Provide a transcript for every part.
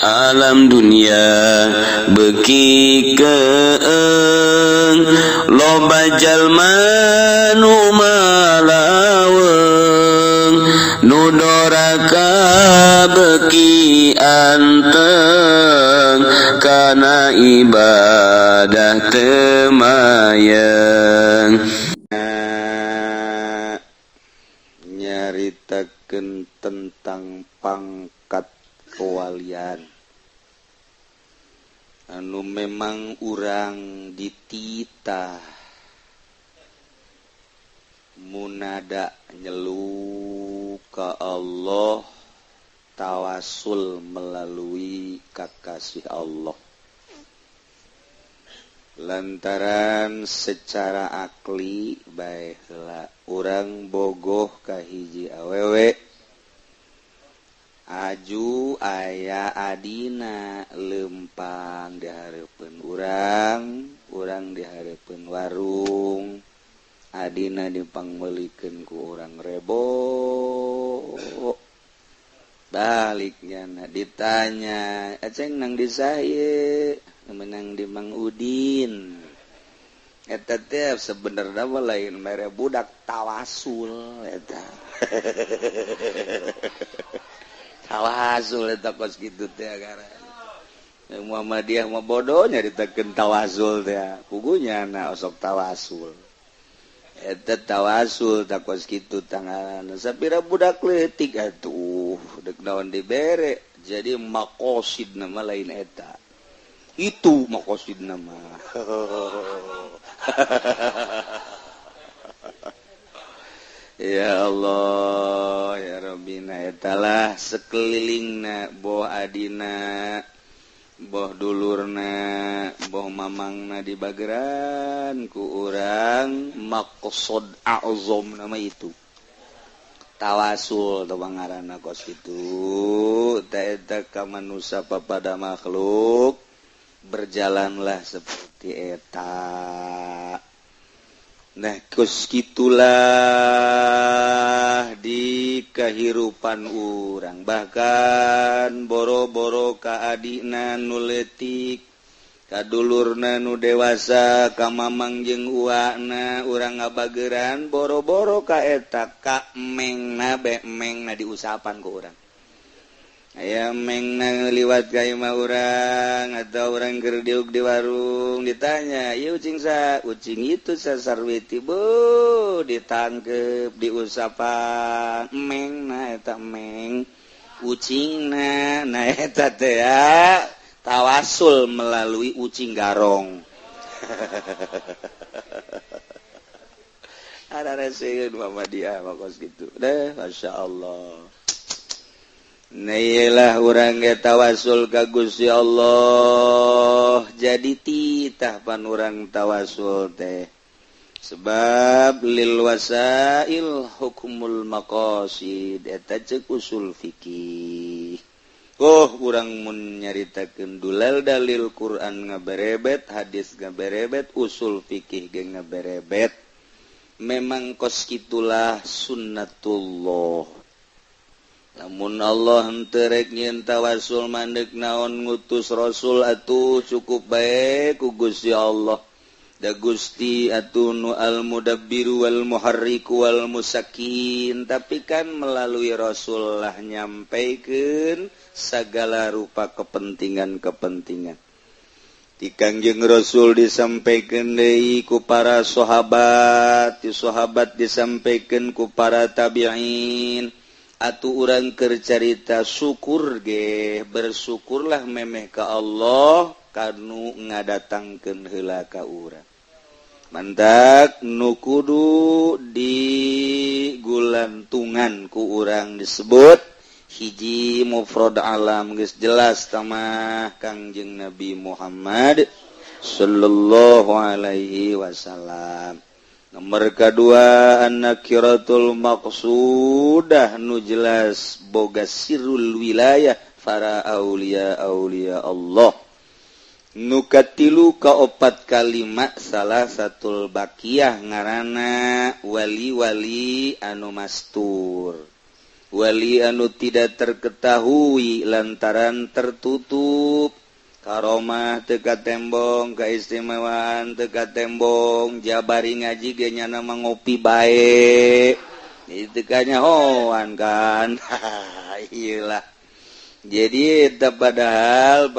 alam dunia beki keeng loba jalma nu malaweng nu doraka beki anteng kana ibadah temayeng nyaritakeun tentang pangkat kewalian anu memang urang dititah munada nyelu ka Allah tawasul melalui kakasih Allah lantaran secara akli baiklah urang bogoh ka hiji awewe aju aya adina lempang di hareupeun urang di hareupeun warung adina dipangmeulikeun ku urang rebo baliknya ditanya aceng nang di saye menang di Mang Udin eta teh sebenarnya mah lain mere budak tawasul eta tawasul eta kos kitu teh gara Muhammadiyah mah bodoh nyaritakeun tawasul teh pugunya na osok tawasul eta tawasul tak kos kitu tangan sapira budak leutik atuh deuk naon dibere jadi maqasid nama lain eta itu maqasid nama ya Allah ya Rabbina etalah sekelilingna boh adina boh dulurna boh mamangna di bageran ku urang maqsad a'zam nama itu tawasul teu ngaranna kos kitu eta ka manusia pada makhluk berjalanlah seperti eta nah kos kitulah di kehidupan urang bahkan boro-boro ka adina nu leutik ka dulurna nu dewasa ka mamang jeung uwana urang ngabageran boro-boro ka eta ka mengna mengna diusapan ku urang aya mengna liwat ka imah urang atau urang keur diuk di warung ditanya ieu ucing sa ucing itu sasarwiti bu ditangkep diusapan mengna eta meng ucingna nah eta teh ya tawasul melalui ucing garong ada reseueun Muhammadiyah makos kitu deh masyaallah Nailah urang ge tawasul ka Gusti Allah jadi titah pan urang tawasul teh sebab lil wasail hukmul maqasid eta ceuk usul fikih urang mun nyaritakeun dulal dalil Quran ngaberebet hadis ngaberebet usul fikih ge ngaberebet memang kos kitulah sunnatullah namun Allah henteu rek nyieun tawasul mandeg naon ngutus rasul atuh cukup bae ku Gusti Allah da Gusti atuh nu al mudabbiru wal muharriku wal musakkin tapi kan melalui rasul lah nyampaikeun sagala rupa kepentingan-kepentingan di Kangjeng Rasul disampaikan deui ku para sahabat ti sahabat disampaikan ku para tabi'in atuh urang keur carita syukur ge bersyukurlah memeh ka Allah kanu ngadatangkeun heula ka urang mantak nu kudu digulantungan ku urang disebut hiji mufrad alam geus jelas tamah Kangjeng Nabi Muhammad sallallahu alaihi wasallam. Nomor kedua an-nakiratul maqsudah nu jelas boga sirrul wilayah para aulia Allah. Nu katilu kaopat kalimat salah satul baqiyah ngaranna wali-wali anu mastur. wali anu tidak terketahui lantaran tertutup karomah teka tembong keistimewaan teka tembong jabari ngaji ge nyana ngopi bae itu kanya hoan kan iyalah jadi eta padahal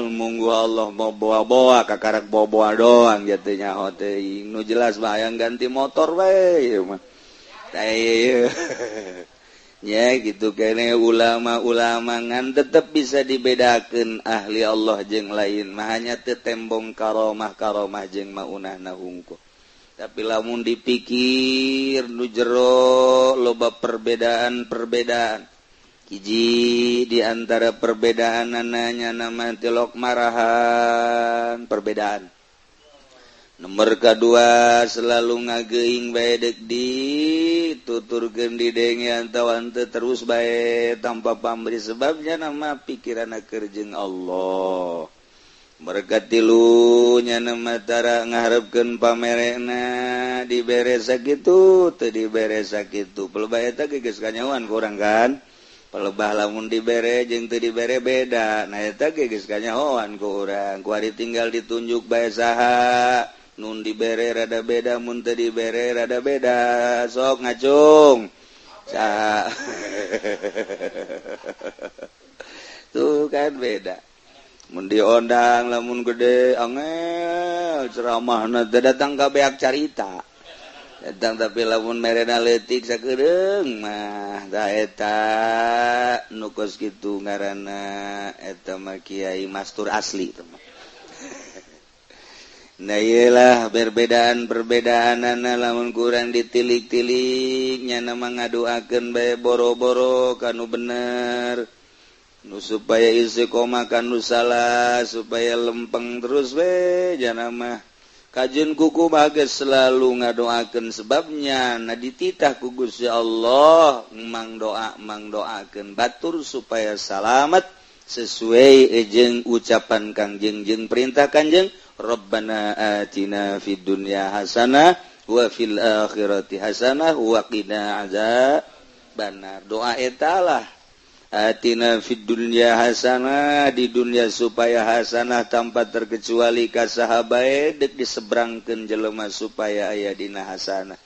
munggu Allah mau bawa-bawa kakarak bawa-bawa doang jatuhnya teuing nu jelas mah hayang ganti motor bae mah ya gitu kene ulama-ulama ngan tetep bisa dibedakeun ahli Allah jeung lain mah hanya teu tembong karomah jeung maunahna hungkul tapi lamun dipikir nu jero loba perbedaan hiji di antara perbedaan nanya nama tilok marahan perbedaan nomor kedua selalu ngageuing bae deuk dituturkeun di dengean tawan teu terus bae tanpa pamrih sebabnya nama pikiranna keur jeung Allah berkat tilu nya nama tara ngaharepkeun pamerena dibere sakitu teu dibere sakitu pelebah eta geus kanyawan ku urang kan pelebah lamun dibere jeung teu dibere beda nah eta geus kanyawan ku urang ku ari tinggal ditunjuk bae saha nun dibere rada beda mun teu dibere rada beda sok ngacung saha tuh kan beda mun diondang lamun gede angel ceramahna teu datang ka beak carita datang tapi lamun merena leutik sakeureung mah da eta nu kos kitu ngaranna eta mah Kiai Mastur asli teh mah nah iyalah perbedaan-perbedaanana lamun kurang ditilik-tilik nya nama ngadoakeun bae boro-boro kanu bener nu supaya istiqomah kanu salah supaya lempeng terus we jangan mah kajeun kuku bages selalu ngadoakeun sebabnya na dititah ku Gusti Allah mang doakeun batur supaya salamet sesuai jeung ucapan Kangjeng jeung perintah Kangjeng Rabbana atina fid dunya hasanah wa fil akhirati hasanah wa qina adzabannar doa eta lah atina fid dunya hasanah di dunia supaya hasanah tanpa terkecuali ka saha bae deuk disebrangkeun jelema supaya aya dina hasanah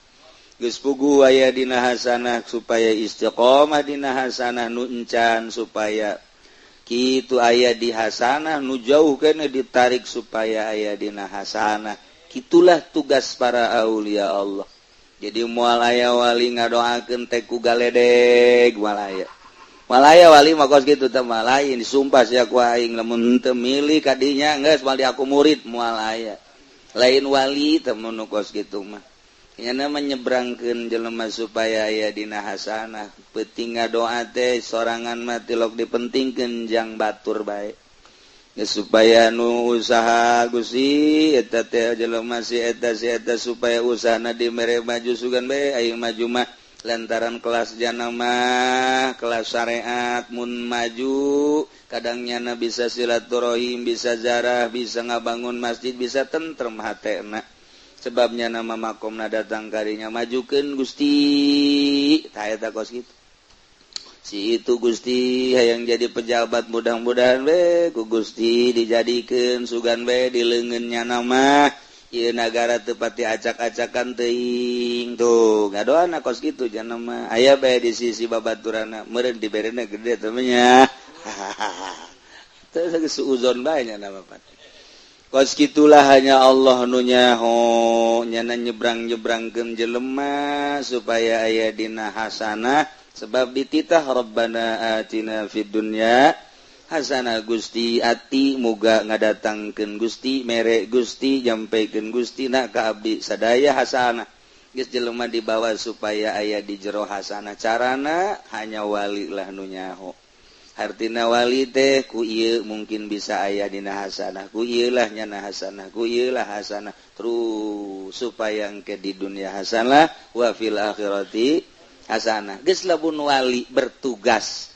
geus puguh aya dina hasanah supaya istiqomah dina hasanah nu encan supaya kitu aya di hasanah nu jauh kana ditarik supaya aya dina hasanah kitulah tugas para aulia Allah jadi moal aya wali ngadoakeun teh ku galedeg malaya wali mah kos kitu teh mah lain disumpah sia ku aing lamun teu milih ka dinya geus mal di aku murid moal aya lain wali teh mun kos kitu mah nya nama nyebrangkeun jelema supaya aya dina hasanah penting ngadoa teh sorangan mah tilok dipentingkeun jang batur bae supaya nu usaha Gusti eta teh jelema si eta supaya usahana dimere maju sugan bae aing maju mah lantaran kelas jana mah kelas syariat mun maju kadangnya bisa silaturahim bisa zarah bisa ngabangun masjid bisa tentrem hatena sebabnya nama makomna datang karinya majukeun Gusti tah eta kos kitu si itu Gusti hayang jadi pejabat mudah-mudahan we ku Gusti dijadikeun sugan we di leungeunnya nama ieu nagara teu pati acak-acakan teuing tuh ngadoana kos kitu jangan mah aya bae di sisi babaturanna meureun diberena gede teh nya teu suuzon bae nya nama pati kos kitulah hanya Allah nu nyaho nyana nyebrang-nyebrangkeun jelema supaya aya dina hasanah sebab dititah Rabbana atina fid dunya hasanah Gusti ati muga ngadatangkeun Gusti mere Gusti nyampikeun Gusti na ka abdi sadaya hasanah geus jelema dibawa supaya aya di jero hasanah carana hanya wali lah nu nyaho artina wali teh ku ieu mungkin bisa aya dina hasanah ku ieu lah nyana hasanah ku ieu lah hasanah terus supaya engke di dunia hasanah wa fil akhirati hasanah geus lamun wali bertugas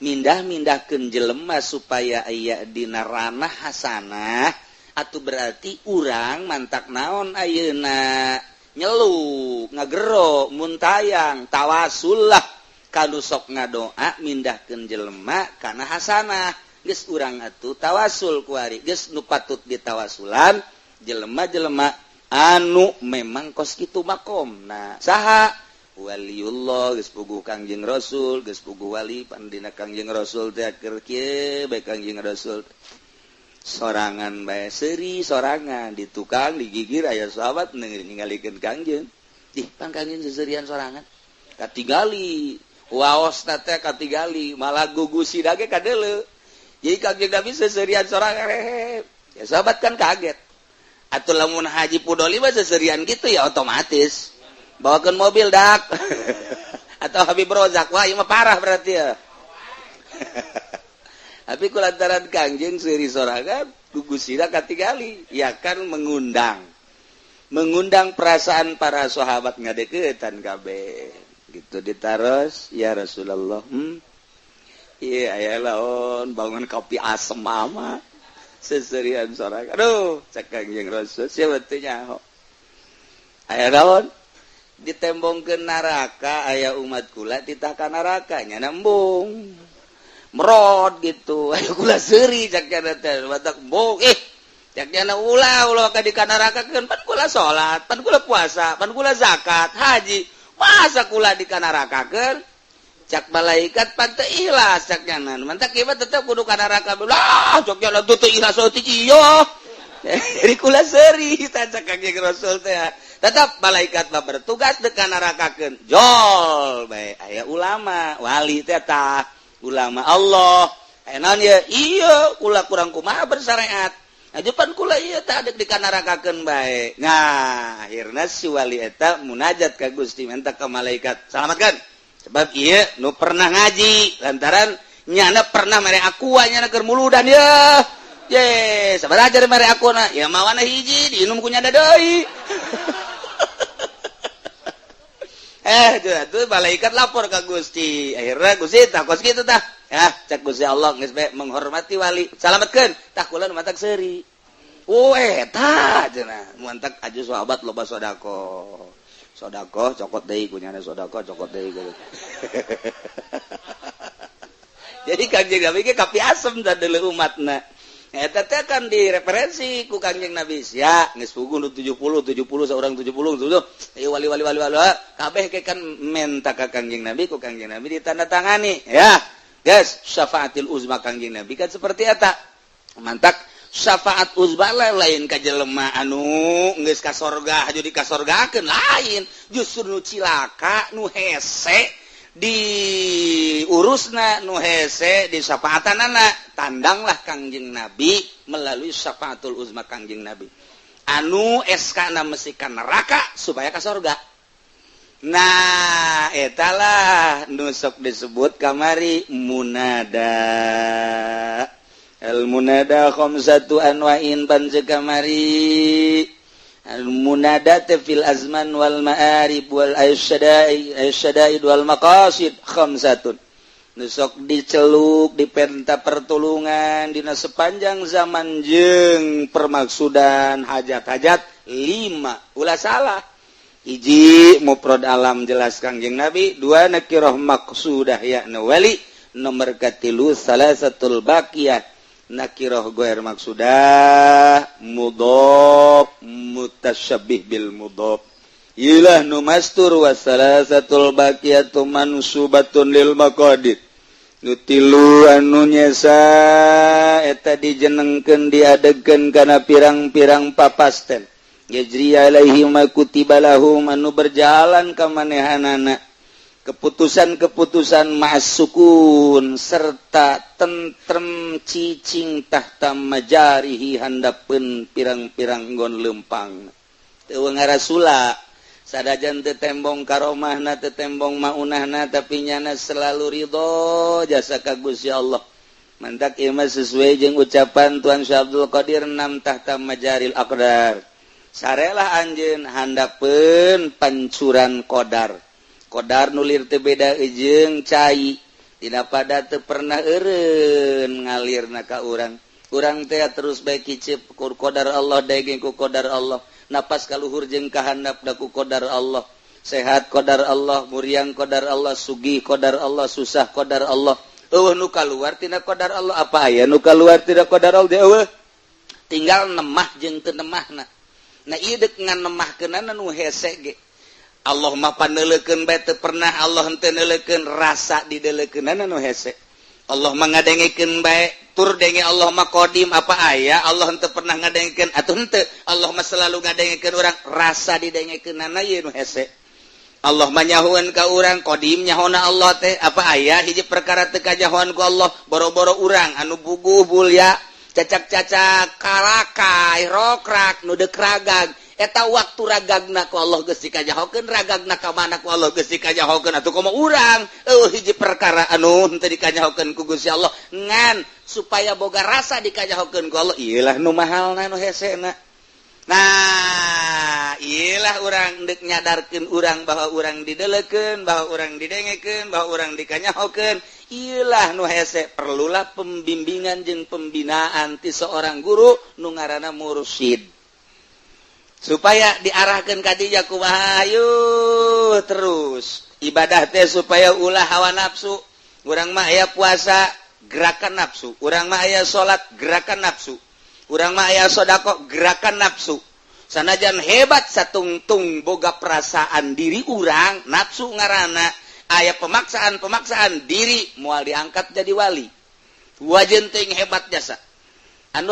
mindah-mindahkeun jelema supaya aya dina ranah hasanah atuh berarti urang mantak naon ayeuna nyeluk ngagero muntayang tawasul lah kanu sok ngadoa mindahkeun jelema kana hasanah geus urang atuh tawasul ku ari geus nu patut ditawasulan jelema-jelema anu memang kos kitu makomna saha waliullah geus puguh Kangjeng Rasul geus puguh wali pandina Kangjeng Rasul teh keur kieu bae Kangjeng Rasul sorangan bae seuri sorangan di tukang digigir aya sahabat ningalikeun Kangjeng ih pan Kangjeng seurian sorangan katingali waos teh katingali malah gugusi dage kadeuleu jadi Kangjeng Nabi seurian sorangan ya sahabat kan kaget atuh lamun haji pudoli mah seurian gitu ya otomatis bawakeun mobil dak atau Habib Rozak wah ieu mah parah berarti ya tapi kulantaran Kangjeng seuri sorangan gugusina katingali ya kan mengundang perasaan para sahabat ngadeukeutan kabeh gitu ditaros ya Rasulullah iya aya laon bangun kopi asem mama seserian sorangan aduh cek Kangjeng Rasul sia teu nyaho aya laon ditembongkeun neraka aya umat kula ditaka neraka nya nembung merod gitu ayo kula seuri cak kana teh batak bong cak kana ulah ka di nerakakeun pan kula salat pan kula puasa pan kula zakat haji masa kula di nerakakeun cak malaikat pan teu ikhlas cak kana mantak ieu tetep kudu ka neraka lah cak kana teu ikhlas teh ieu jadi kula seuri cak Kangjeng Rasul teh tetap malaikat mah bertugas di nerakakeun jol bae aya ulama wali teh tah ulama Allah enan ya iya kula kurang kumaha bersyariat ajepan kula ieu teh adek di nerakakeun bae nah akhirna si wali eta munajat ka Gusti minta ka malaikat salamatkeun sebab ieu nu pernah ngaji lantaran nyana pernah mere aqua nyana keur muludan ya ye sabaraha ajar mere aquna ya mawana hiji diinum ku nyada deui tuh malaikat lapor ke Gusti akhirnya Gusti tah kos kitu tah ya cek Gusti Allah geus bae menghormati wali salametkeun tah kula nu matak seuri eta cenah mantak aju sahabat loba sodako cokot deui ku nyana sodako cokot deui jadi Kangjeng Nabi ge kapi asem da deuleu umatna eta teh kan direferensi ku Kangjeng Nabi sia geus puguh nu 70 saurang 70 wali kabeh ke kan menta ka Kangjeng Nabi ku Kangjeng Nabi ditandatangani ya guys syafaatil uzma Kangjeng Nabi kan seperti eta mantak syafaat uzma lain ka jelema anu geus ka sorga haju di ka sorgakeun lain justru nu cilaka nu hese diurusna nu hese di syafaatanana tandanglah Kangjeng Nabi melalui syafaatul uzma Kangjeng Nabi anu eskana mesti ka neraka supaya ka surga nah etalah nu sok disebut kamari munada al munada khamsatu anwa'in panjeu kamari al-munadat fil azman wal ma'arib wal asyadaid wal maqasid khamsatun nusok diceluk dipenta pertulungan dina sepanjang zaman jeung permaksudan hajat-hajat 5 ulah salah hiji mufrad alam jelas Kangjeng Nabi 2 nakirah maqsudah yakna wali nomor katilu salasatul baqiyah nakirah ghair maksudah mudhaf mutasyabbih bil mudhaf ilah nu mastur wa salasatul baqiyatu mansubatun lil maqadir nu tilu anu nyesa eta dijenengkeun diadegkeun kana pirang-pirang papasten yajri alaihi ma kutiba lahum anu berjalan ka manehanana keputusan-keputusan ma'sukun serta tentrem cicing tahta majarihi handapeun pirang-pirang nggon leumpang teu ngarasula sadajan teu tembong karomahna teu tembong maunahna tapi nyana selalu ridho jasa ka Gusti Allah mantak ieu mah sesuai jeung ucapan Tuan Syekh Abdul Qadir 6 tahta majaril aqdar sarelah anjeun handapeun pancuran qadar qadar nulir teu beda jeung cai tidak pada teu pernah eureun ngalirna ka urang teh terus bae kicip ku qadar Allah daegeng ku qadar Allah napas kaluhur jeung kahandap da ku qadar Allah sehat qadar Allah, muriang qadar Allah, sugih qadar Allah, susah qadar Allah. Nu kaluar tina qadar Allah, apa aya nu kaluar tina qadar Allah? Tinggal nemah jeung teu nemahna. Nah ieu deuk ngan nemahkeunana nu hese ge. Allah mah paneulekeun bae teu pernah Allah henteu neulekeun rasa dideulekeunana nu hese. Allah mah ngadengikeun bae tur denge Allah mah qadim, apa aya Allah henteu pernah ngadengikeun atuh henteu. Allah mah selalu ngadengikeun urang rasa didengikeunana ieu nu hese. Allah mah nyahoeun ka urang qadim nyahona Allah teh, apa aya hiji perkara teu kajahoan ku Allah boro-boro urang anu buguh bulya cacak-cacak karakai rokrak nu deuk ragag eta waktu ragagna ku Allah geus dikajahokeun, ragagna ka mana ku Allah geus dikajahokeun, atuh komo urang hiji perkara anu henteu dikajahokeun ku Gusti Allah ngan supaya boga rasa dikajahokeun ku Allah, ieulah nu mahalna nu hesena. Nah iyalah urang dek nyadarkeun urang bahwa urang didelekeun, bahwa urang didengekeun, bahwa urang dikanyahokeun. Iyalah nu hese perlulah pembimbingan jeung pembinaan ti seorang guru nu ngaranna mursyid supaya diarahkeun ka dinya kumaha ayo terus ibadah teh supaya ulah hawa nafsu. Urang mah aya puasa gerakan nafsu, urang mah aya salat gerakan nafsu, urang mah aya sodako gerakan nafsu. Sanajan hebat satungtung boga perasaan diri urang nafsu ngaranna aya pemaksaan diri moal diangkat jadi wali. Wajen teuing hebat jasa. Anu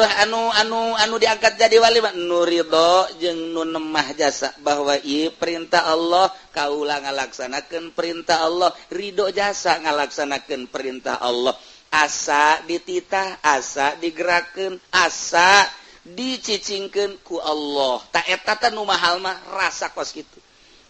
diangkat jadi wali mah nu ridho jeung nu nemah jasa bahwa ieu perintah Allah kaula ngalaksanakeun perintah Allah, ridho jasa ngalaksanakeun perintah Allah. Asa dititah, asa digerakkeun, asa dicicingkeun ku Allah. Ta eta teh nu mahal mah rasa kos kitu.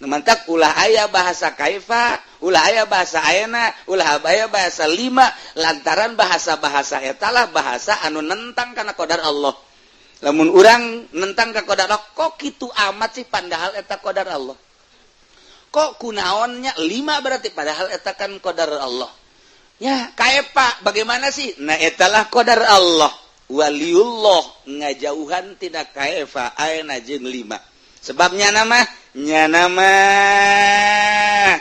Nu mantak ulah aya bahasa kaifa, ulah aya bahasa ayeuna, ulah aya bahasa lima lantaran bahasa-bahasa eta lah bahasa anu nentang kana qadar Allah. Lamun urang nentang ka qadar Allah, kok kitu amat sih padahal eta qadar Allah. Kok kunaonnya lima berarti padahal eta kan qadar Allah. Ya, kaepa bagaimana sih? Nah, etalah qadar Allah. Waliullah ngajauhan tina kaefa ayeuna jeung lima. Sebabnya nama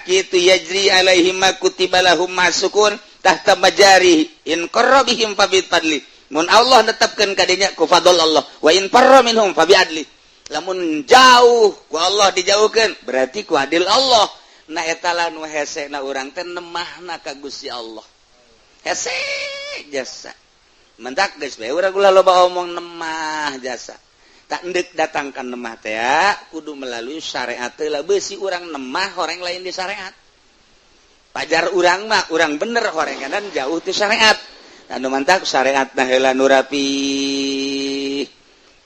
kitu yajri alaihim kutiba lahum masukun tahta majari in qarrabihim fabit fadli. Mun Allah netepkeun ka dinya ku fadl Allah, wa in farra minhum fabi adli. Lamun jauh ku Allah dijauhkeun berarti ku adil Allah. Nah etalah nu hese na urang teh nemahna ka Gusti Allah. Hese jasa. Mentak geus bae urang ulah loba omong nemah jasa. Tak endek datangkan nemah teh kudu melalui syariat teh lah beusi urang nemah horeng lain di syariat. Pajar urang mah urang bener horenganan jauh ti syariat. Anu mantak syariatna heula nu rapi.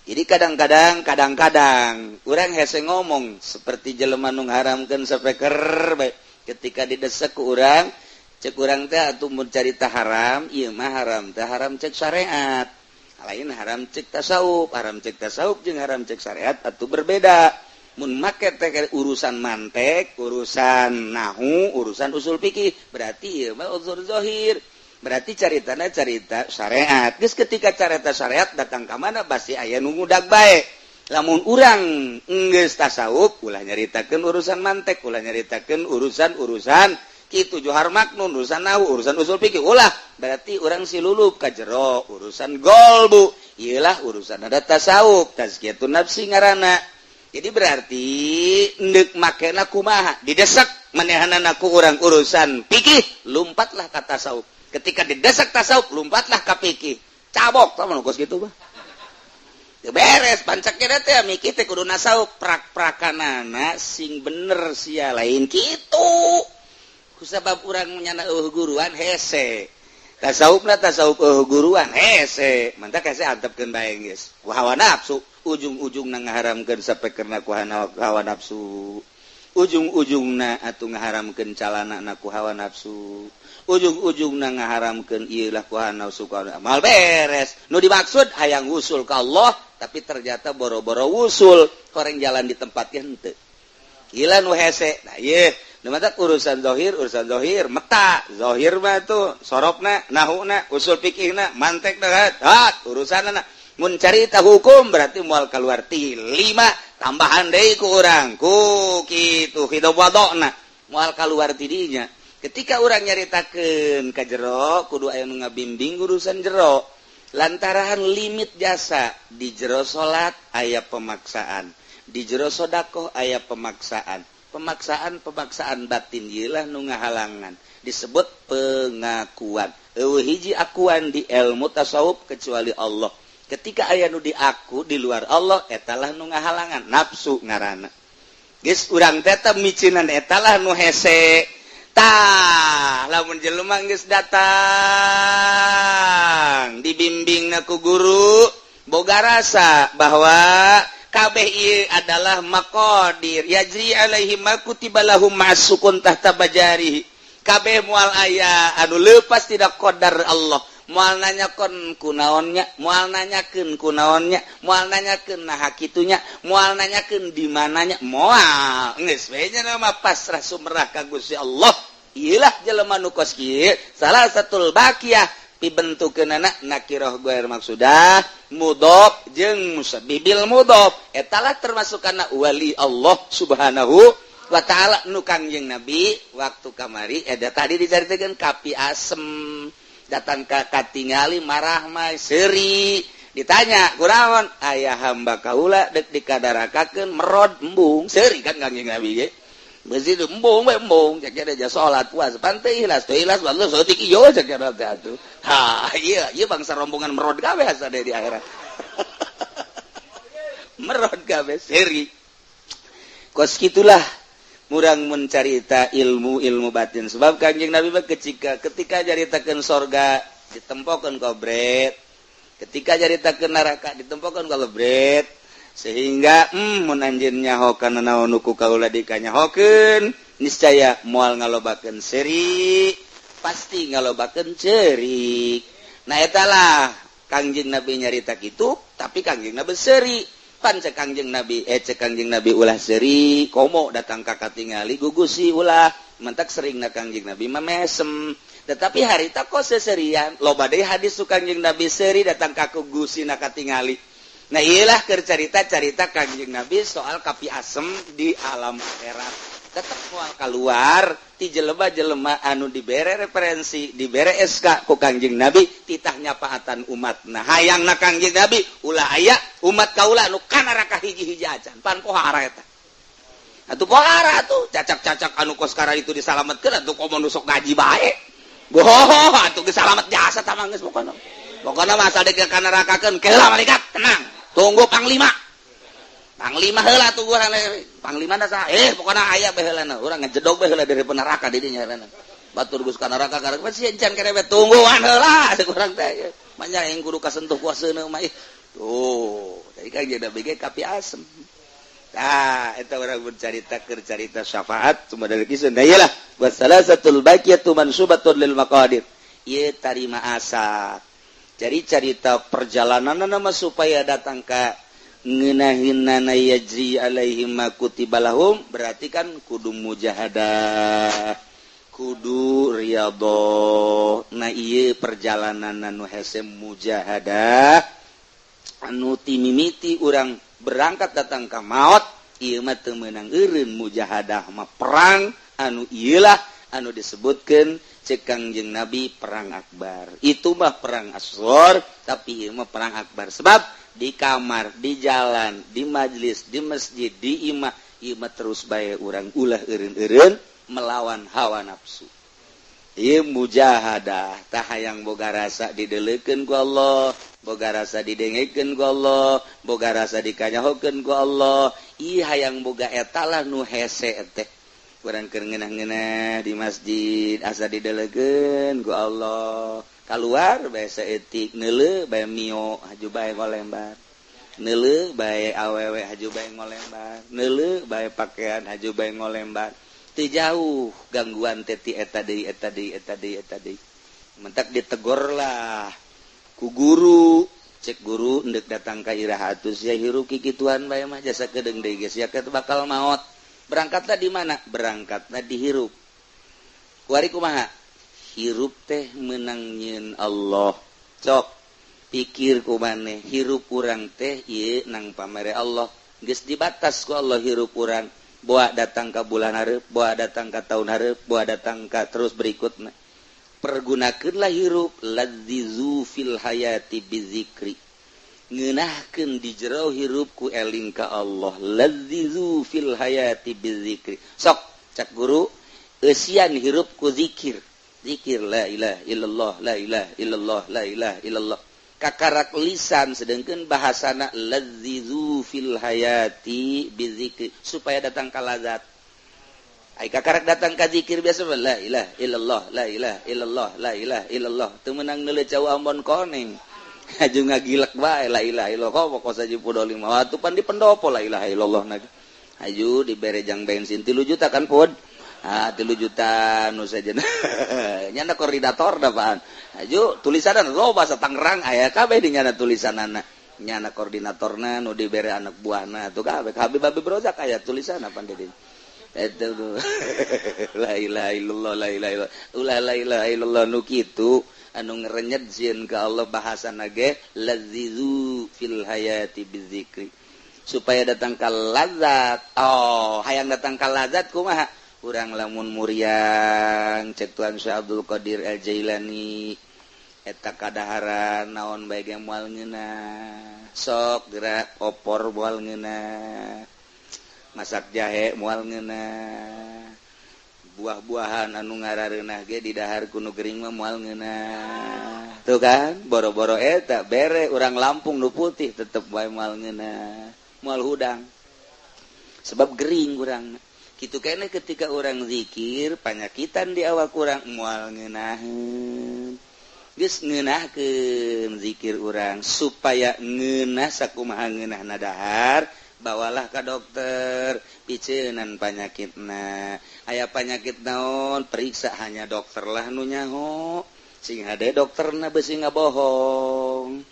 Jadi kadang-kadang urang hese ngomong seperti jelema nu ngaharamkeun sapeker bae ketika didesak ku urang cek urang teh atuh mun carita haram ieu mah haram teh haram cek syariat. Lain haram cek tasawuf jeung haram cek syariat atuh berbeda. Mun make teh urusan mantek, urusan nahu, urusan usul fikih, berarti ieu mah uzur zahir. Berarti caritana carita syariat. Geus ketika carita syariat datang ka mana basi aya nu ngudag bae. Lamun urang geus tasawuf ulah nyaritakeun urusan mantek, ulah nyaritakeun urusan kitu johar maknun, urusan nahu, urusan usul fikih ulah. Berarti urang silulup ka jero urusan golbu. Ieulah urusan ada tasawuf, tazkiyatun nafsi ngaranna. Jadi berarti neuk makena kumaha? Didesak manehanana ku urang urusan fikih, lumpatlah ka tasawuf. Ketika didesak tasawuf, lumpatlah ka fikih. Cabok sama nukos gitu bah. Beres pancak kira teh mikir teh kudu tasawuf prak-prakanana sing bener sia lain kitu. Kusabab urang nyana guruan hese. Tasawufna tasawuf guruan hese. Mantak hese antepkeun bae geus. Ku hawa nafsu, ujung-ujungna ngaharamkeun sapekerna ku hawa nafsu. Ujung-ujungna atuh ngaharamkeun calanana ku hawa nafsu. Ujung-ujungna ngaharamkeun ieu lah ku hawa nafsu mal beres. Nu dimaksud hayang usul ka Allah tapi ternyata boro-boro usul koreng jalan di tempat henteu. Gila nu hese. Nah ieu namatak urusan zahir meta zahir mah tuh sorobna nahuna usul fikihna mantek dah urusanna mun carita hukum berarti moal kaluar ti 5 tambahan deui ku urang ku kitu hidup wadona moal kaluar tidinya ketika urang nyaritakeun ka jero kudu aya nu ngabimbing urusan jero lantaran limit jasa di jero salat aya pemaksaan di jero sedekah aya pemaksaan batin ieu lah nu ngahalangan disebut pengakuan eueuh hiji akuan di ilmu tasawuf kecuali Allah ketika aya nu diaku di luar Allah etalah nu ngahalangan nafsu ngaranna geus urang teh teh micinan etalah nu hese tah lamun jelema geus datang dibimbingna ku guru boga rasa bahwa kabeh ieu adalah maqadir yajri alaihim ma kutiba lahum masukun tahta bajari kabeh moal aya anu leupas tidak qadar Allah moal nanyakeun kunaonnya moal nanyakeun kunaonnya moal nanyakeun nah kitunya moal nanyakeun di mananya moal geus we nya mah pasrah sumrah ka Gusti Allah ieulah jelema nu kos kieu salah satul baqiyah pibentukeunana nakirah ghair maksudah mudhof jeung musabibil mudhof etalah termasuk kana wali Allah subhanahu wa ta'ala nu Kangjeng Nabi waktu kamari eta tadi dicaritakeun kapi asem datang ka katingali marah mah seuri ditanya kunaon aya hamba kaula dek dikadarakakeun merod embung seuri kan Kangjeng Nabi ge beus itu embung we embung cek ada salat puasa panteuy ikhlas teu ikhlas wallah saeutik ieu cek ada teh atuh ha ieu bangsa rombongan merod kabeh asa di akhirat merod kabeh seuri kos kitulah murang mencarita ilmu batin sebab Kanjeng Nabi mah ketika jaritakeun sorga ditempokeun kobret ketika jaritakeun neraka ditempokeun kobret sehingga mun anjeun nyaho kana naon nu ku kaula dikanyahokeun niscaya moal ngalobakeun seri pasti ngalobakeun ceurik nah etalah Kanjeng Nabi nyarita kitu tapi Kanjeng Nabi seri cek Kanjeng Nabi Kanjeng Nabi ulah seri komo datang ka katingali gugusi ulah mentak seringna Kanjeng Nabi mah mesem tetapi harita kok seserian loba deui hadis su Kanjeng Nabi seri datang ka gugusina katingali nah iyalah keur carita Kanjeng Nabi soal kapi asem di alam akhirat tetep moal keluar ti jelema-jelema anu dibere referensi dibere SK ku Kanjeng Nabi titah nyapaatan umatna hayangna Kanjeng Nabi ulah aya umat kaula anu kana neraka hiji-hiji acan pan pohara eta atuh pohara atuh cacak-cacak anu koskara itu disalametkeun atuh komo nu sok gaji bae boh atuh geus salamet jasa tah mah geus pokona mah asal dek kana nerakakeun keula malaikat tenang tunggu panglima heula tuh urang panglima na saha pokona aya bae heulana urang ngejedog bae heula dari neraka di dinya heulana batur geus ka neraka karek masih encan kerebe tungguan heula cek urang teh manya yang kudu kasentuh ku aseuna mah tuh tadi Kanjeng Nabi ge kapi asem tah eta urang bercarita keur carita syafaat cuma dari kiseun da iyalah wasalasatul baqiyatu mansubatun lil maqadir ieu tarima asa jadi cerita perjalananna mah supaya datang ka ngenahinana yajri alaihim ma kutiba lahum berarti kan kudu mujahadah kudu riyadhah nah ieu perjalanan anu hese mujahadah anu timimiti urang berangkat datang ka maot ieu mah teu meunang eureun mujahadah mah perang anu ieulah anu disebutkeun cek Kangjeng Nabi perang akbar itu mah perang asghar tapi ieu mah perang akbar sebab di kamar, di jalan, di majlis, di masjid, di imah terus bae urang ulah eureun-eureun melawan hawa nafsu. Ieu mujahadah, tah hayang boga rasa dideleukeun ku Allah, boga rasa didengekeun ku Allah, boga rasa dikanyahokeun ku Allah. Ieu hayang boga eta lah nu hese teh. Urang keur ngeunah-ngeunah di masjid asa dideleukeun ku Allah. Keluar bae saeutik neuleuh bae mio haju bae ngolembar neuleuh bae awewe haju bae ngolembar neuleuh bae pakaian haju bae ngolembar teu jauh gangguan teh ti eta deui mentak ditegor lah ku guru cek guru endek datang ka iraha atuh ya hirup kikituan bae mah jasa kedeung deui geus ya bakal maot berangkatna di mana berangkatna di hirup kuari kumaha hirup teh menang nyeun Allah cok pikir ku maneh hirup urang teh ieu nang pamere Allah geus dibatas ku Allah hirup urang boa datang ka bulan hareup boa datang ka tahun hareup boa datang ka terus berikutna pergunakeunlah hirup ladzizu fil hayati bizikri ngeunahkeun di jero hirup ku eling ka Allah ladzizu fil hayati bizikri sok cak guru eusian hirup ku zikir la ilaha illallah la ilaha illallah la ilaha illallah kakarak lisan sedangkan bahasana ladzizu fil hayati bizikri supaya datang ka lazat ai kakarak datang ka zikir biasa la ilaha illallah la ilaha illallah la ilaha illallah teu meunang neuleecau ambon koneng aju ngagilek bae la ilaha illallah kok saja podoli mah atuh pan di pendopo la ilaha illallah na aju dibere jang bensin 3 juta kan pod 3 juta nu sajeuna nyana koordinator da paan aju tulisanan lo bahasa Tangerang aya kabeh di nyana tulisanana nyana koordinatorna nu dibere anak buahna tuh kabeh babi brojak aya tulisanna pan di eta la ilaha illallah la ilaha illallah la ilaha illallah nu kitu anu ngerenyet sieun ka Allah bahasana ge ladzizu fil hayati bizikri supaya datang ka lazat hayang datang ka lazat kumaha urang lamun muriang cek Tuan Syekh Abdul Qadir Al-Jailani eta kadaharan naon bae ge moal ngeunah sok geura opor moal ngeunah masak jahe moal ngeunah buah-buahan anu ngarareunah ge di dahar kuno gering mah moal ngeunah tuh kan boro-boro eta bere urang Lampung nu putih tetep wae moal ngeunah moal hudang sebab gering urang kitu kene ketika orang zikir panyakitan di awak urang moal ngeunaheun geus ngeunahkeun zikir urang supaya ngeunah sakumaha ngeunahna dahar bawalah ka dokter piceunan panyakitna aya panyakit naon periksa hanya dokter lah nu nyaho sing hade dokterna beusi ngabohong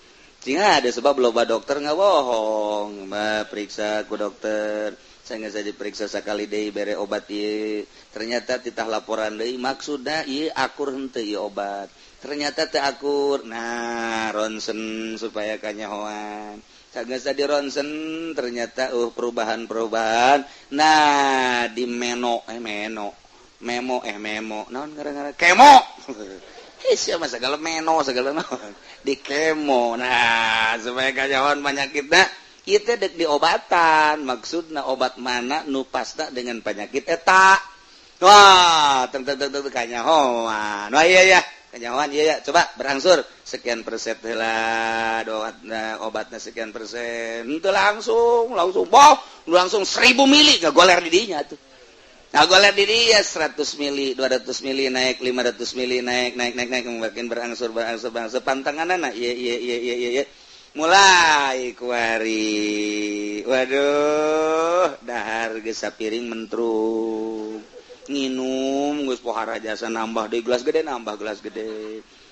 sing hade sebab loba dokter ngabohong mah periksa ku dokter saya saja periksa sekali deui bere obat ieu ternyata titah laporan deui maksudna ieu akur henteu ieu obat ternyata teu akur nah ronsen supaya kanyahoan sageus di ronsen ternyata perubahan nah di memo naon ngaran kemo sia mah segala meno segala naon di kemo nah supaya kanyahoan penyakitna kita dek diobatan maksudna obat mana nu pasna dengan penyakit eta wah tentu kanyahoan wah iya kanyahoan iya coba berangsur sekian persen heula obatna sekian persen henteu langsung boh langsung 1000 mili ngagoler di dinya tuh ngagoler di dia 100 mili 200 mili naik 500 mili naik makin berangsur pantanganana iya mulai kuari waduh dahar geus sapiring mentruk nginum geus pohara jasa nambah deui gelas gede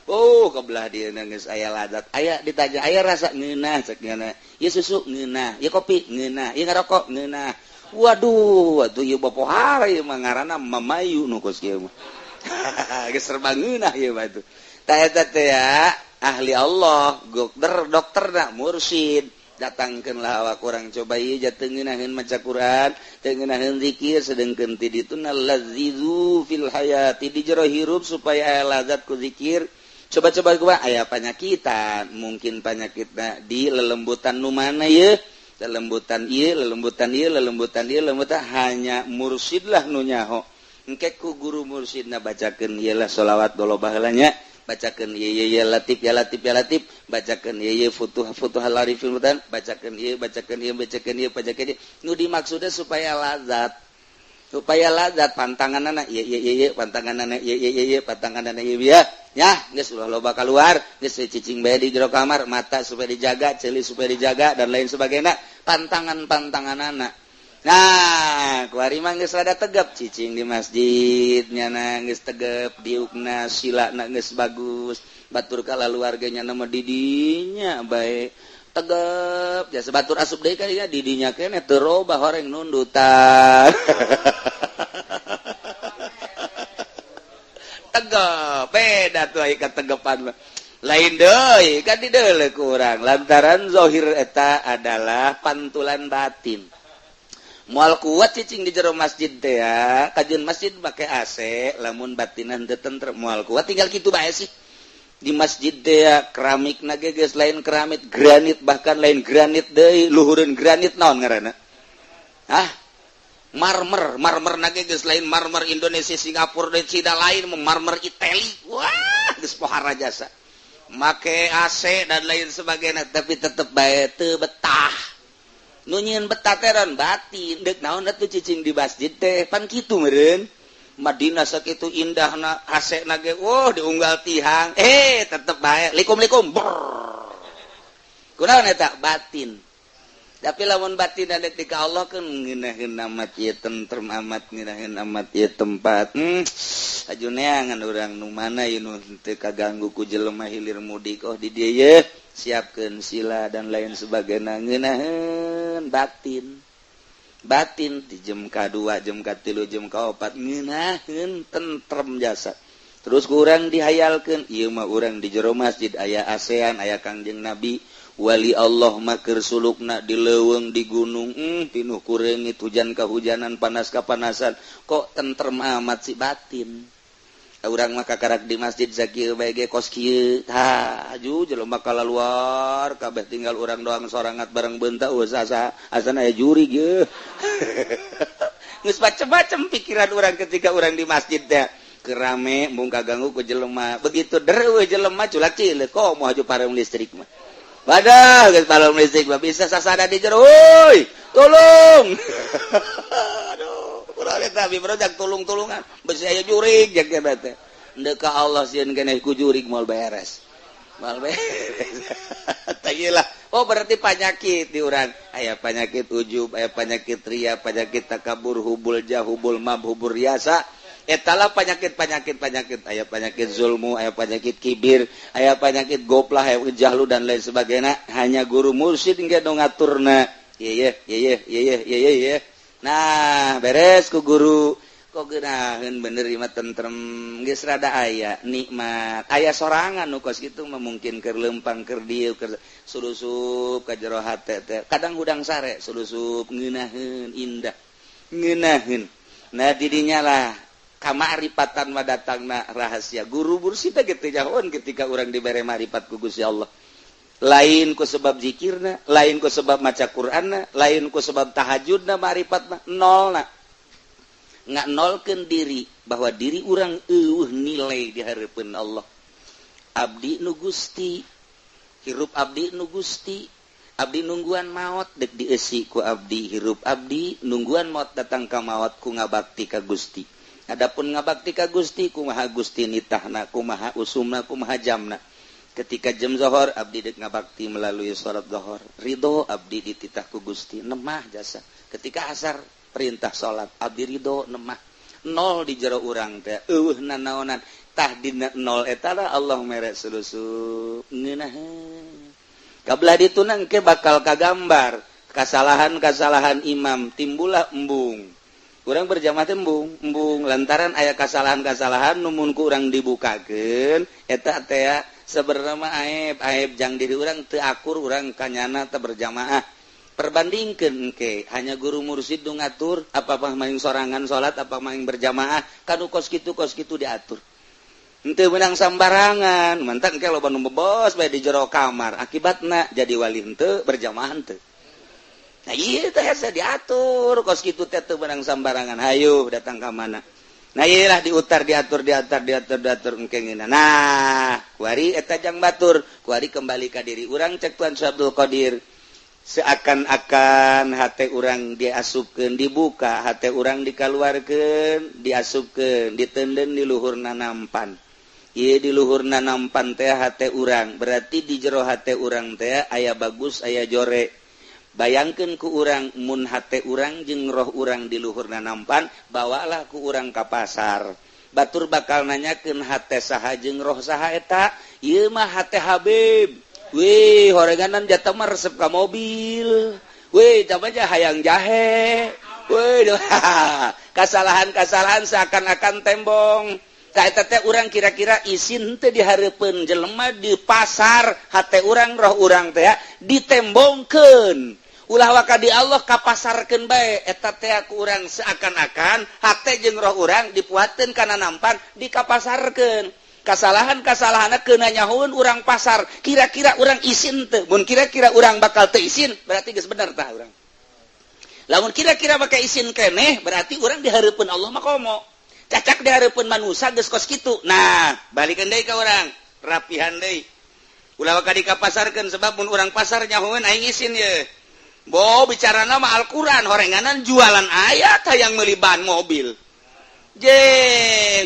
kebelah dieu geus aya lazat aya ditanya aya rasa ngeunah cek ngeunah ieu susu ngeunah ieu kopi ngeunah ieu ngarokok ngeunah waduh ieu bopohara ieu mah ngaranna mamayu nu kos kieu mah geus serba ngeunah ieu mah tuh ta eta teh ya ahli Allah dokter nak mursyid datangkeunlah awak urang coba ieu ja teu ngeunaheun maca Quran teu ngeunaheun zikir sedengkeun ti dituna ladzizu fil hayati di jero hirup supaya aya lazat ku zikir coba kumaha aya panyakitan mungkin panyakitna di lelembutan nu mana ieu lelembutan hanya mursyid lah nu nyaho engke ku guru mursyidna bacakeun ieu lah sholawat dolo baheula nya bacakeun ya latif bacakeun ya futuhal arifin mutan bacakeun nu dimaksudna supaya lazat pantanganana pantanganana ya geus ulah loba keluar geus cicing bae di jero kamar mata supaya dijaga ceuli supaya dijaga dan lain sebagainya pantanganana nah kuari mah geus rada tegep cicing di masjid nyana geus tegep diukna silana geus bagus batur ka laluarganya nama didinya bae tegep jasa batur asup deui ka didinya keneh teu robah horeng nundutan tegep beda tuh aya kategepan mah lain deui kan dideuleu kurang lantaran zahir eta adalah pantulan batin. Moal kuat cicing di jero masjid teh ya, kajian masjid make AC, lamun batinan teu tentrem moal kuat tinggal kitu bae sih. Di masjid teh ya keramik na geus lain keramik, granit bahkan lain granit deui, luhureun granit naon ngaranna? Marmer na geus lain marmer Indonesia, Singapura dan Cina lain marmer Itali. Wah, geus pohara jasa. Make AC dan lain sebagainya tapi tetep bae teu betah. Nu nyieun betah teh ron batin deuk naon atuh cicing di masjid teh pan kitu meureun. Madinah sakitu indahna AC-na ge diunggal tihang tetep bae likum-likum kunaon eta batin. Tapi lamun batin ada ti ka Allah kan ngeunaheun amat ieu tentrem amat ngeunaheun amat ieu tempat ajuneangan urang nu mana ieu nu teu kaganggu ku jelema hilir mudik di dieu ye siapkeun sila dan lain sebagainya ngeunaheun batin di jam ka-2 jam ka-3 jam ka-4 ngeunaheun tentrem jasa. Terus kurang dihayalkeun ieu mah urang di jero masjid aya ASEAN aya Kangjeng Nabi wali Allah mah keur sulukna di leuweung di gunung pinuh ku reungit hujan kahujanan panas kapanasan kok tentrem amat si batin. Urang mah kakarak di masjid sakieu bae ge kos kieu haju jelema kalaluar kabeh tinggal urang doang sorangat bareng beunta asa asana aya juri ge. Geus macem-macem pikiran urang ketika urang di masjid teh kerame mung kaganggu ku jelema begitu dereuh jelema culak cileuk kok moal haju parem listrik mah. Wadah, geus parem listrik mah bisa sasada di jero. Hoi, tolong. Aduh, urang eta bibrojak tulung-tulungan. Besi aya jurig jak eta teh. Endeu ka Allah sieun keneh ku jurig moal beres. Moal beres. Tagilah. Oh, berarti penyakit di urang. Aya penyakit ujub, aya penyakit riya, penyakit takabur, hubul jah, hubul mab, hubur riasa. Etalah penyakit aya penyakit zulmu, aya penyakit kibir, aya penyakit goplah, aya jahlu dan lain sebagainya. Hanya guru mursyid engke nu ngaturna. Iya. Nah, beres ku guru kok geunaheun bener ieu mah tentrem geus rada aya nikmat. Aya sorangan nu kos kitu mah mungkin keur leumpang keur dieu keur sulusup ka jero hate teh. Kadang hudang sare sulusup ngeunaheun indah. Ngeunaheun. Nah, didinya lah kamaripatan mah datangna rahasia. Guru mursyid teh teu nyahoan ketika urang dibere maripat ku Gusti Allah. Lain ku sebab zikirna, lain ku sebab maca Qur'anna, lain ku sebab tahajudna maripatna nolna. Nolkeun diri bahwa diri urang eueuh nilai di hareupeun Allah. Abdi nu Gusti, hirup abdi nu Gusti, abdi nungguan maot dek dieusi ku abdi, hirup abdi nungguan maot datang ka maot ku ngabakti ka Gusti. Adapun ngabakti ka Gusti kumaha Gusti nitahna, kumaha usumna, kumaha jamna. Ketika jam zuhur abdi dek ngabakti melalui salat zuhur. Ridho abdi dititah ku Gusti, nemah jasa. Ketika asar perintah salat abdi ridho nemah. Nol di jero urang teh eueuh nanaonan tah dina nol eta Allah mere sulusup ngeunaheun. Kabelah dituna engke bakal kagambar kasalahan-kasalahan imam timbullah embung. Urang berjamaah teh embung lantaran aya kasalahan-kasalahan nu mun ku urang dibukakeun eta teh sebenarnya mah aib jang diri urang teu akur urang kanyana teh berjamaah. Perbandingkeun engke hanya guru mursyid nu ngatur apa maing sorangan salat apa maing berjamaah kanu kos kitu diatur. Henteu meunang sambarangan, mantap engke loba nu bebos bae di jero kamar. Akibatna jadi wali henteu berjamaah henteu. Nah ieu teh hese diatur kos kitu teh teu meunang sambarangan. Hayu datang ka mana. Nah iyalah diutar diatur engke ngeuna. Nah, kuari eta jang batur, kuari kembali ka diri urang cek Tuan Abdul Qadir. Seakan-akan hate urang diasupkeun dibuka, hate urang dikaluarkeun, diasupkeun, diteunden di luhurna nampan. Ieu di luhurna nampan teh hate urang, berarti di jero hate urang teh aya bagus, aya jore. Bayangkeun ku urang mun hate urang jeung roh urang di luhurna nampan, bawalah ku urang ka pasar. Batur bakal nanyakeun hate saha jeung roh saha eta? Ieu mah hate Habib. Wih, horenganan jatah mah resep ka mobil. Wih, tamanya hayang jahe. Wih, kasalahan-kasalahan seakan-akan tembong. orang kira-kira isin teh dihareupeun jelema di pasar hate urang roh urang teh ditembongkeun ulah waka di Allah kapasarkeun bae eta teh ku urang seakan-akan hate jeung roh urang dipuatkeun kana nampan dikapasarkeun kasalahan-kasalahanna keuna nyahoeun urang pasar kira-kira urang isin teu mun kira-kira urang bakal teu isin berarti geus bener tah urang lamun kira-kira bakal isin keneh berarti urang dihareupeun Allah mah komo cacak dihareupeun manusia geus kos kitu. Nah, balikeun deui ka urang, rapihan deui. Ulah waka dikapasarkeun sebab mun urang pasar nyahoeun aing isin ye. Bo bicarana mah Al-Qur'an, horenganan jualan ayat hayang meuli ban mobil.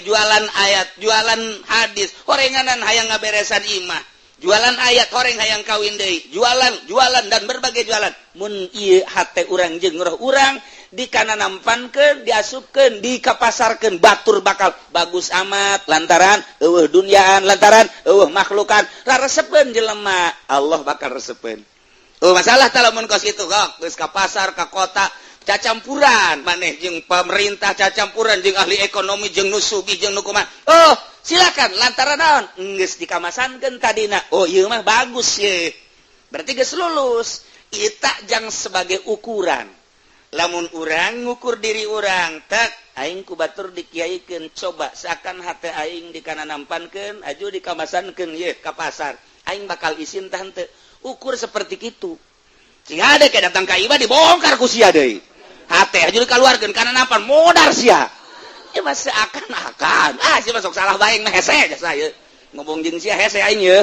Jualan ayat, jualan hadis, horenganan hayang ngaberesan imah. Jualan ayat horeng hayang kawin deui. Jualan dan berbagai jualan. Mun ieu hate urang jeung roh urang dikananampankeun, diasupkeun, dikapasarkeun batur bakal bagus amat lantaran eueuh dunyaan, lantaran eueuh makhlukan, raresepkeun jelema Allah bakal resepkeun. Masalah tah lamun kos kitu kok geus ka pasar ka kota cacampuran maneh jeung pemerintah cacampuran jeung ahli ekonomi jeung nu sugih jeung nu kumaha. Silakan lantaran naon? Geus dikamasankeun tadina. Ieu mah bagus ye. Berarti geus lulus. Ita jang sebagai ukuran. Lamun urang ngukur diri urang tak aing ku batur dikiaikeun coba seakan hate aing dikananampankeun aju dikamasankeun ye ka pasar aing bakal isin tah henteu ukur seperti kitu cing ade ke datang ka iba dibongkar ku sia deui hate aju dikaluarkeun kana nampan modar sia ieu mah seakan-akan sia mah sok salah bae mah hese jasa ieu ngomong jeung sia hese aing ye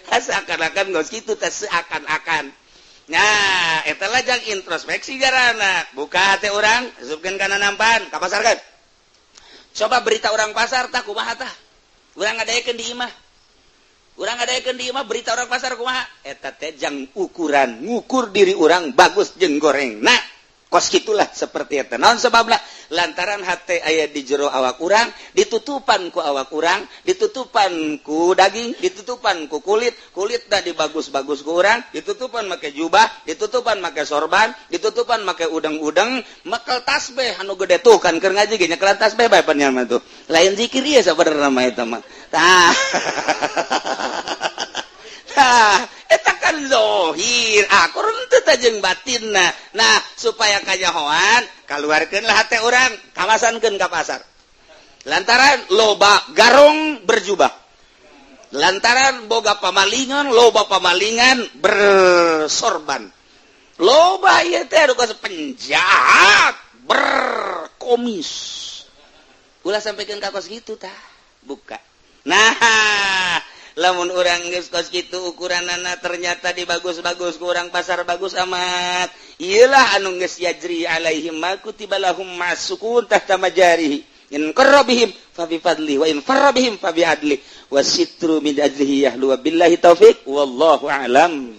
seakan-akan geus kitu teh seakan-akan. Nah, eta lajang introspeksi jarana. Buka hati orang, asupkeun kana nampan, kapasarkeun. Coba berita orang pasar tah kumaha tah? Urang ngadaekeun di imah. Berita orang pasar kumaha? Eta teh jang ukuran, ngukur diri orang bagus jeung goreng. Nah, kos kitulah seperti eta. Naon sababna? Lantaran hate aya di jero awak urang, ditutupan ku awak urang, ditutupan ku daging, ditutupan ku kulit da dibagus-bagus ku urang, ditutupan make jubah, ditutupan make sorban, ditutupan make udang-udang, makel tasbih anu gede tuh kan keur ngaji ge nyakelan tasbih bae pan mah tuh. Lain zikir ieu sabenerna mah eta mah. Tah. Eta kan zohir kurun teu jeung batinna. Nah supaya kajahoan kaluarkeunlah hate urang kamasankeun ka pasar lantaran loba garong berjubah lantaran boga pamalingan loba pamalingan bersorban loba ieu teh anu kos penjahat berkomis ulah sampikeun ka kos kitu tah buka nah lamun urang geus kos kitu ukuranana ternyata dibagus-bagus ku urang pasar bagus amat iyalah anu geus yajri alaihim ma kutiba lahum masukun tahta majarihi in qarrabihim fa bi fadli wa in farrabihim fa bi adli wasitru min ajlihi yahlu billahi taufik wallahu a'lam.